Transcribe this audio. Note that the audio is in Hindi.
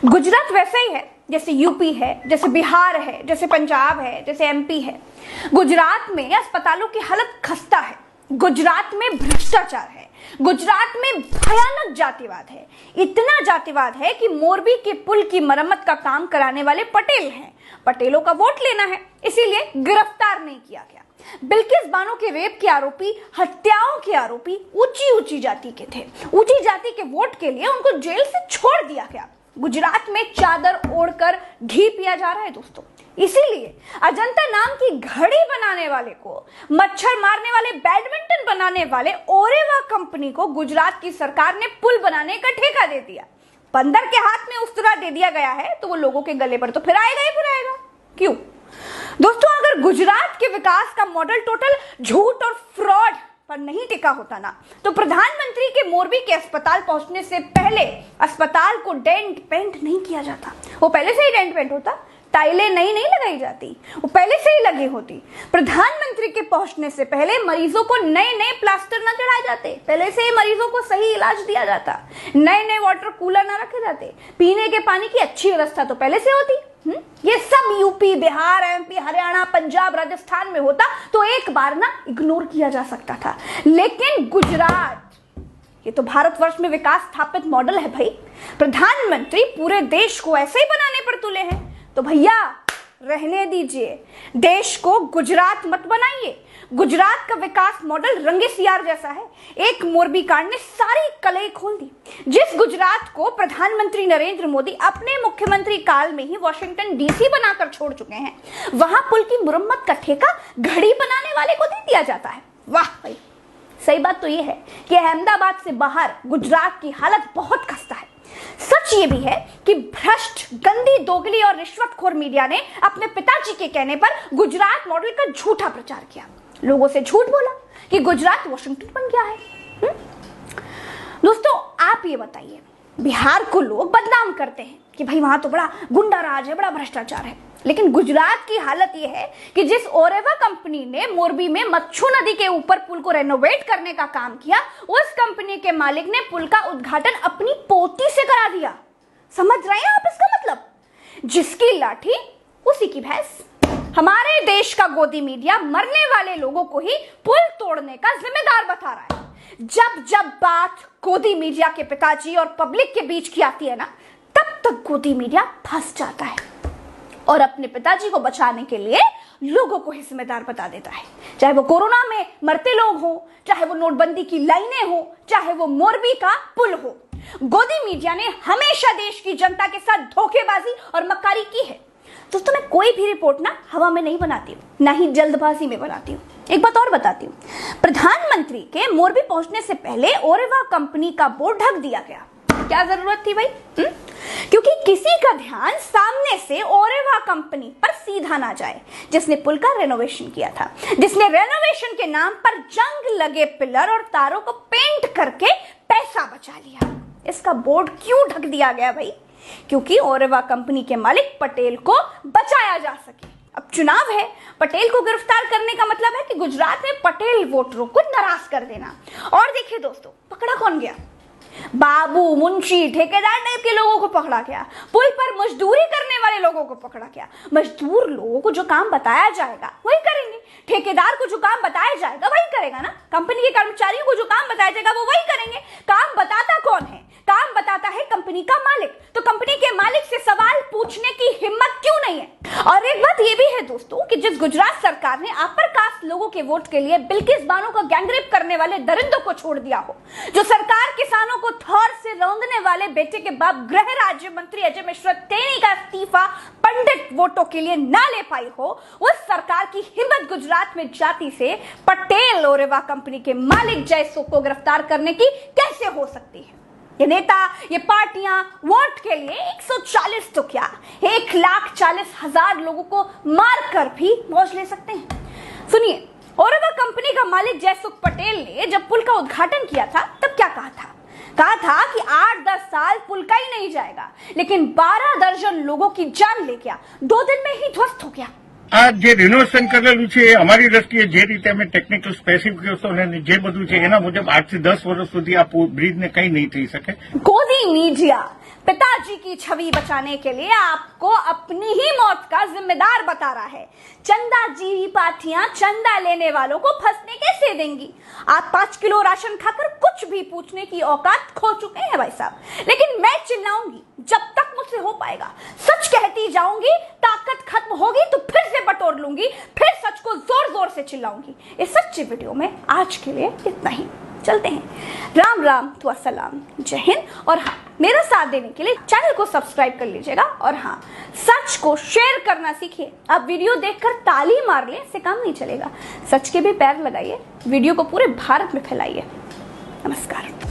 गुजरात वैसे ही है जैसे यूपी है, जैसे बिहार है, जैसे पंजाब है, जैसे एमपी है। गुजरात में अस्पतालों की हालत खस्ता है, गुजरात में भ्रष्टाचार है, गुजरात में भयानक जातिवाद है। इतना जातिवाद है कि मोरबी के पुल की मरम्मत का काम कराने वाले पटेल हैं। पटेलों का वोट लेना है, इसीलिए गिरफ्तार नहीं किया गया। बिल्किस बानो के रेप के आरोपी, हत्याओं के आरोपी ऊंची जाति के थे। ऊंची जाति के वोट के लिए उनको जेल से छोड़ दिया गया। गुजरात में चादर ओढ़कर घी पिया जा रहा है दोस्तों। इसीलिए अजंता नाम की घड़ी बनाने वाले को, मच्छर मारने वाले, बैडमिंटन बनाने वाले ओरेवा कंपनी को गुजरात की सरकार ने पुल बनाने का ठेका दे दिया। बंदर के हाथ में उस्तरा दे दिया गया है तो वो लोगों के गले पर तो फिर आएगा। क्यों दोस्तों? अगर गुजरात के विकास का मॉडल टोटल झूठ और फ्रॉड पर नहीं टिका होता ना, तो प्रधानमंत्री के मोरबी के अस्पताल पहुंचने से पहले अस्पताल को डेंट पेंट नहीं किया जाता। वो पहले से ही डेंट पेंट होता, टाइलें नहीं लगाई जाती, वो पहले से ही लगी होती। प्रधानमंत्री के पहुंचने से पहले मरीजों को नए प्लास्टर न चढ़ाए जाते, पहले से ही मरीजों को सही इलाज दिया जाता, नए वाटर कूलर न रखे जाते, पीने के पानी की अच्छी व्यवस्था तो पहले से होती। ये सब यूपी, बिहार, एमपी, हरियाणा, पंजाब, राजस्थान में होता तो एक बार ना इग्नोर किया जा सकता था। लेकिन गुजरात, ये तो भारतवर्ष में विकास स्थापित मॉडल है भाई। प्रधानमंत्री पूरे देश को ऐसे ही बनाने पर तुले हैं, तो भैया रहने दीजिए, देश को गुजरात मत बनाइए। गुजरात का विकास मॉडल रंगे सियार जैसा है। एक मोरबी कांड ने सारी कलई खोल दी। जिस गुजरात को प्रधानमंत्री नरेंद्र मोदी अपने मुख्यमंत्री काल में ही वॉशिंगटन डीसी बनाकर छोड़ चुके हैं, वहां पुल की मुरम्मत का ठेका घड़ी बनाने वाले को दे दिया जाता है। वाह भाई, सही बात तो यह है कि अहमदाबाद से बाहर गुजरात की हालत बहुत खस्ता है। सच ये भी है कि भ्रष्ट, गंदी, दोगली और रिश्वतखोर मीडिया ने अपने पिताजी के कहने पर गुजरात मॉडल का झूठा प्रचार किया। लोगों से झूठ बोला कि गुजरात वॉशिंगटन बन गया है। दोस्तों आप ये बताइए, बिहार को लोग बदनाम करते हैं कि भाई वहां तो बड़ा गुंडा राज है, बड़ा भ्रष्टाचार है, लेकिन गुजरात की हालत यह है कि जिस ओरेवा कंपनी ने मोरबी में मच्छू नदी के ऊपर पुल को रेनोवेट करने का काम किया, उस कंपनी के मालिक ने पुल का उद्घाटन अपनी पोती से करा दिया। समझ रहे हैं आप इसका मतलब? जिसकी लाठी उसी की भैंस। हमारे देश का गोदी मीडिया मरने वाले लोगों को ही पुल तोड़ने का जिम्मेदार बता रहा है। जब बात गोदी मीडिया के पिताजी और पब्लिक के बीच की आती है ना, तब तक गोदी मीडिया फंस जाता है और अपने पिताजी को बचाने के लिए लोगों को ही जिम्मेदार बता देता है। चाहे वो कोरोना में मरते लोग हो, चाहे वो नोटबंदी की लाइनें हो, चाहे वो मोरबी का पुल हो। गोदी मीडिया ने हमेशा देश की जनता के साथ धोखेबाजी और मक्कारी की है। दोस्तों मैं कोई भी रिपोर्ट ना हवा में नहीं बनाती हूँ, ना ही जल्दबाजी में बनाती हूँ। एक बात और बताती हूँ, प्रधानमंत्री के मोरबी पहुंचने से पहले ओरेवा कंपनी का बोर्ड ढक दिया गया। क्या जरूरत थी भाई? क्योंकि किसी का ध्यान सामने से ओरेवा कंपनी पर सीधा ना जाए, जिसने पुल का रेनोवेशन किया था, जिसने रेनोवेशन के नाम पर जंग लगे पिलर और तारों को पेंट करके पैसा बचा लिया। इसका बोर्ड क्यों ढक दिया गया भाई? क्योंकि ओरेवा कंपनी के मालिक पटेल को बचाया जा सके। अब चुनाव है, पटेल को गिरफ्तार करने का मतलब है कि गुजरात में पटेल वोटरों को नाराज कर देना। और देखिए दोस्तों, पकड़ा कौन गया? बाबू, मुंशी, ठेकेदार टाइप के लोगों को पकड़ा गया। पुल पर मजदूरी करने वाले लोगों को पकड़ा गया। मजदूर लोगों को जो काम बताया जाएगा वही करेंगे, ठेकेदार को जो काम बताया जाएगा वही करेगा ना, कंपनी के कर्मचारियों को जो काम बताया जाएगा वो वही करेंगे। काम बताता कौन है? काम बताता है कंपनी का मालिक। तो कंपनी के मालिक से सवाल पूछने की हिम्मत क्यों नहीं है? और एक बात ये भी है दोस्तों कि जिस गुजरात सरकार ने अपर कास्ट लोगों के वोट के लिए बिल्किस बानो का गैंगरेप करने वाले दरिंदों को छोड़ दिया हो, जो सरकार किसानों को थौर से रौंदने वाले बेटे के बाप गृह राज्य मंत्री अजय मिश्रा टेनी का इस्तीफा पंडित वोटों के लिए ना ले पाई हो, उस सरकार की हिम्मत गुजरात में जाति से पटेल ओरेवा कंपनी के मालिक जयसो को गिरफ्तार करने की कैसे हो सकती है? ये नेता, ये पार्टियां वोट के लिए 140 तो क्या 1,40,000 लोगों को मार कर भी मौज ले सकते हैं। सुनिए, ओरेवा कंपनी का मालिक जयसुख पटेल ने जब पुल का उद्घाटन किया था तब क्या कहा था? कहा था कि 8-10 साल पुल का ही नहीं जाएगा, लेकिन 12 दर्जन लोगों की जान ले गया, 2 दिन में ही ध्वस्त हो गया। આ જે રિનોવેશન કરેલું છે એ અમારી દ્રષ્ટિએ જે રીતે અમે ટેકનિકલ સ્પેસિફિકેશન અને જે બધું છે એના મુજબ 8 થી 10 વર્ષ સુધી આ બ્રિજને કંઈ નહીં થઈ શકે। गोदी मीडिया पिताजी की छवि बचाने के लिए आपको अपनी ही मौत का जिम्मेदार बता रहा है। चंदा जी पार्टियां चंदा लेने वालों को फंसने कैसे देंगी? आप 5 किलो राशन खाकर कुछ भी पूछने की औकात खो चुके हैं भाई साहब। लेकिन मैं चिल्लाऊंगी जब तक मुझसे हो पाएगा, सच कहती जाऊंगी, ताकत खत्म होगी तो फिर से बटोर लूंगी, फिर सच को जोर जोर से चिल्लाऊंगी। इस सच्ची वीडियो में आज के लिए इतना ही। चलते हैं। राम राम तो अस्सलाम, जय हिंद। और हाँ, मेरा साथ देने के लिए चैनल को सब्सक्राइब कर लीजिएगा। और हाँ, सच को शेयर करना सीखिए। अब वीडियो देखकर ताली मार ले से काम नहीं चलेगा। सच के भी पैर लगाइए, वीडियो को पूरे भारत में फैलाइए। नमस्कार।